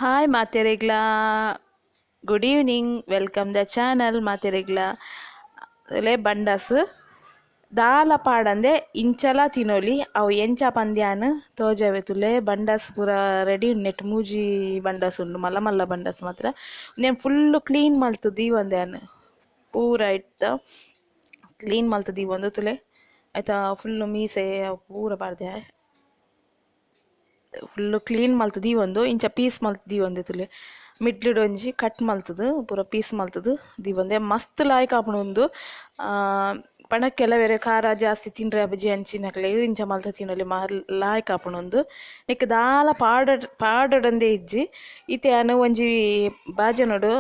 Hi ಮಾತೆರೆಗ್ಲಾ, good evening. Welcome the channel ಮಾತೆರೆಗ್ಲಾ. ಅಲೆ ಬಂಡಸ್ ದಾಲ ಪಾಡಂದೆ ಇಂಚಲ ತಿನ್ನೋಲಿ ಅವು ಎಂಚ ಪಂದ್ಯಾನ್ ತೋಜವೆ ತುಲೆ ಬಂಡಸ್ ಪೂರ ರೆಡಿ ಉನ್ನೆಟ್ ಮೂಜಿ ಬಂಡಸ್ ಉಂಡು ಮಲ್ಲ ಮಲ್ಲ ಬಂಡಸ್ ಮಾತ್ರ నేను ಫುಲ್ಲು ಕ್ಲೀನ್ ಮಲ್ತು ದೀವಂದ್ಯಾನ್ ಪೂರ ಇಟ್ಟ ಕ್ಲೀನ್ ಮಲ್ತು ದೀವಂದು ತುಲೆ ಆಯ್ತಾ. ಫುಲ್ಲು ಮೀಸೆ ಪೂರ ಪಾಡ್ದೆ ಫುಲ್ಲು ಕ್ಲೀನ್ ಮಲ್ತು ದೀವೊಂದು ಇಂಚ ಪೀಸ್ ಮಲ್ತು ದೀವೊಂದೆ ತುಲೆ ಮಿಡ್ಲಿಡ್ ಒಂಜಿ ಕಟ್ ಮಲ್ತದು ಪೂರ ಪೀಸ್ ಮಲ್ತದು ದೀವೊಂದೆ ಮಸ್ತ್ ಲಾಯ್ಕ್ ಆಪುಂಡು. ಪಂಡ ಕೆಲವೆರೆ ಖಾರ ಜಾಸ್ತಿ ತಿನ್ರೆ ಬಜ್ಜಿ ಅಂಚಿನಕ್ಲೆ ಇಂಚ ಮಲ್ತ ತಿನ್ನೊಲಿ ಲಾಯ್ಕ್ ಆಪುಂಡು. ನೆಕ್ ದಾಲ ಪಾಡೊಂದೇ ಇಜ್ಜಿ ಈತೆ ಅನು ಒಂಜಿ ಬಾಜನೋಡು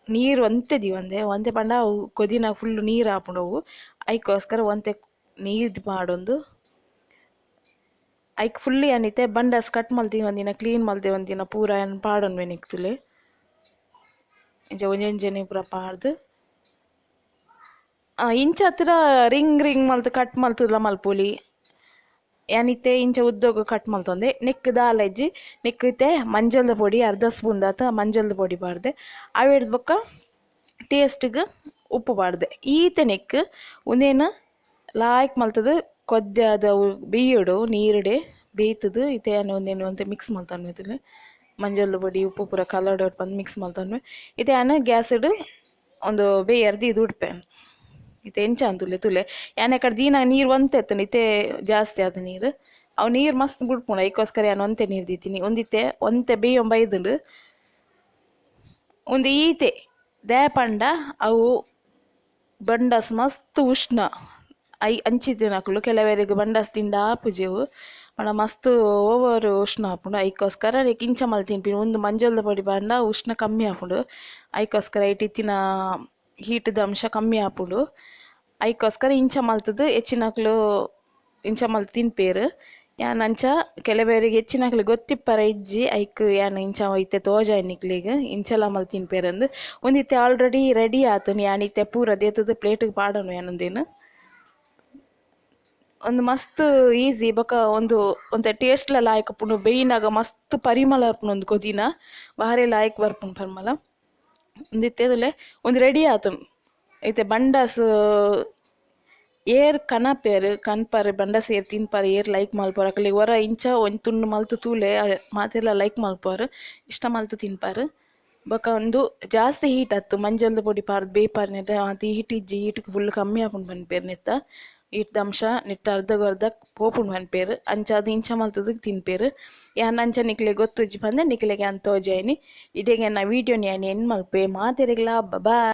ನೀರು ಒಂತೆ ದೀವಂದೆ ಒಂತೆ ಪಂಡ ಅವು ಕೊದಿನಾಗ ಫುಲ್ಲು ನೀರು ಆಪುಂಡು. ಅವು ಐಕೋಸ್ಕರ ಒಂತೆ ನೀರು ಮಾಡೊಂದು ಐಕ್ ಫುಲ್ಲಿ ಅನಿತೆ ಬಂಡಸ್ ಕಟ್ ಮಲ್ತಿ ಒಂದಿನ ಕ್ಲೀನ್ ಮಲ್ತೆ ಒಂದಿನ ಪೂರ ಪಾಡೊನ್ವೆ ನಿಕ್ತುಲೆ ಇಂಚ ಒಂಜೊಂಜನೆ ಪೂರ ಪಾಡ್ದು ಇಂಚ ಹತ್ರ ರಿಂಗ್ ಮಲ್ತು ಕಟ್ ಮಲ್ತುಲ ಮಲ್ಪೊಲಿ ಯಾನಿತ್ತೆ ಇಂಚ ಉದ್ದೋಗ ಕಟ್ ಮಲ್ತೊಂದೆ ನೆಕ್ ದಾಲ ಇಜ್ಜಿ ನೆಕ್ ಇತ್ತೆ ಮಂಜಲ್ದ ಪೊಡಿ ಅರ್ಧ ಸ್ಪೂನ್ ದಾತ ಮಂಜಲ್ದ ಪೊಡಿ ಪಾಡ್ದೆ ಅವೆಡ್ದು ಬೊಕ್ಕ ಟೇಸ್ಟ್ಗೆ ಉಪ್ಪು ಪಾಡ್ದೆ ಈತೆ ನೆಕ್ ಒಂದೇನು ಲಾಯ್ಕ್ ಮಲ್ತದು ಕೊದ್ದೆ ಬೇಯೋಡು ನೀರುಡೆ ಬೇಯ್ತದು ಇತ್ತೆ ಒಂದೇನು ಒಂತೆ ಮಿಕ್ಸ್ ಮಲ್ತನ್ವೆ ಮಂಜಲ್ದ ಪೊಡಿ ಉಪ್ಪು ಪೂರ ಕಲರ್ಡ್ ಬಂದು ಮಿಕ್ಸ್ ಮಲ್ತನ್ವೆ ಇತ್ತೆ ಗ್ಯಾಸ್ ಇಡು ಒಂದು ಬೇಯರ್ದು ಇದು ಉಡ್ಪೇನು ಇತ್ತೆ ಎಂಚ ಅಂತುಲೆ ತುಲೆ ಯಾನೆ ಕಡೆ ದೀನಾಗ ನೀರು ಒಂತೆ ಎತ್ತನ ಇತ್ತೆ ಜಾಸ್ತಿ ಆದ ನೀರು ಅವು ನೀರು ಮಸ್ತ್ ಬಿಡ್ಪುಂಡು ಅದಕ್ಕೋಸ್ಕರ ನಾನು ಒಂತೆ ನೀರು ದೀತೀನಿ ಒಂದಿತ್ತೆ ಒಂತೆ ಬೇಯೊಂಬೈದುಂಡು ಒಂದು ಈತೆ ದ್ಯಾಪಂಡ ಅವು ಬಂಡಸ್ ಮಸ್ತ್ ಉಷ್ಣ ಅಂಚಿ ತಿನ್ನಕ್ಲು ಕೆಲವರಿಗೆ ಬಂಡಸ್ ತಿಂಡ ಆಪುಜೆವು ಪಂಡ ಮಸ್ತ್ ಓವರ್ ಉಷ್ಣ ಆಪುಂಡು ಅದಕ್ಕೋಸ್ಕರ ನೆಕ್ ಇಂಚ ಮಲ್ ತಿನ್ಪಿನಿ ಒಂದು ಮಂಜಲ್ದ ಪೊಡಿ ಪಂಡ ಉಷ್ಣ ಕಮ್ಮಿ ಆಪುಂಡು ಅದಕ್ಕೋಸ್ಕರ ಇಟ್ಟಿತ್ತಿನ ಹೀಟ್ದ ಅಂಶ ಕಮ್ಮಿ ಆಪುಂಡು ಅದಕ್ಕೋಸ್ಕರ ಇಂಚ ಮಲ್ತದು ಹೆಚ್ಚಿನಕ್ಲು ಇಂಚ ಮಲ್ತು ತಿನ್ಪೇರು. ಯಾನ್ ಅಂಚ ಕೆಲವರಿಗೆ ಹೆಚ್ಚಿನಕ್ಲು ಗೊತ್ತಿಪ್ಪರ ಇಜ್ಜಿ ಐಕ್ ಯಾನ್ ಇಂಚ ಇತ್ತೆ ತೋಜ ಎನ್ನಿಕ್ಲಿಗೆ ಇಂಚಲ ಮಲ್ ತಿನ್ಪೇರಂದು ಒಂದಿತ್ತೆ ಆಲ್ರೆಡಿ ರೆಡಿ ಆತನು ಯಾನಿತ್ತೆ ಪೂರ ದೇತದ ಪ್ಲೇಟಿಗೆ ಪಾಡೋನು ಯಾನೊಂದೇನು ಒಂದು ಮಸ್ತ್ ಈಸಿ ಬೊಕ ಒಂತೆ ಟೇಸ್ಟ್ಲ ಲಾಯ್ಕ್ ಪುಂಡು ಬೇಯಿನಾಗ ಮಸ್ತ್ ಪರಿಮಳ ಇರ್ಪುಂಡು ಒಂದು ಕೊದಿನ ಬಾರಿ ಲಾಯ್ಕ್ ಬರ್ಪುಂಡು ಪರಿಮಳ ಒಂದಿತ್ತೇದುಲೆ ಒಂದು ರೆಡಿ ಆತನು ಐತೆ ಬಂಡಸ್ ಏರ್ ಕನಪೇರು ಕನ್ಪರ್ ಬಂಡಸ್ ಏರ್ ತಿನ್ಪಾರು ಏರ್ ಲೈಕ್ ಮಲ್ಪಾರು ಅಕ್ಲಿಗೆ ಹೊರ ಇಂಚ ಒಂದು ತುಂಡು ಮಲ್ತು ತೂಲೆ ಮಾತೆಲ್ಲ ಲೈಕ್ ಮಲ್ಪಾರು ಇಷ್ಟ ಮಲ್ತು ತಿನ್ಪಾರು. ಬೊಕ ಒಂದು ಜಾಸ್ತಿ ಹೀಟ್ ಆಯ್ತು ಮಂಜಲ್ದ ಪೊಡಿ ಪಾರ್ದು ಬೇಯ್ಪಾರು ನೆಟ್ಟ ಅದು ಹೀಟ್ ಇಜ್ಜಿ ಹೀಟ್ಗೆ ಫುಲ್ ಕಮ್ಮಿ ಆಪುಂಡು ಪನ್ಪೇರು ನೆತ್ತ ಹೀಟ್ದ ಅಂಶ ನೆಟ್ಟ ಅರ್ಧ ಪೋಪುಂಡು ಪನ್ಪೇರು ಅಂಚ ಅದು ಇಂಚ ಮಲ್ತದಕ್ಕೆ ತಿನ್ಪೇರು. ಯಾನ್ ಅಂಚ ನಿಕ್ಲೆ ಗೊತ್ತುಜ್ಜಿ ಬಂದೆ ನಿಕ್ಲೆಗೆ ಅಂತ ತೋಜಾಯಿನಿ ಇಡೆಗೆ ನಾ ವೀಡಿಯೋನ ಯಾನ್ ಎನ್ ಮಲ್ಪೆ ಮಾತೆರೆಗ್ಲಾ ಬಾಯ್.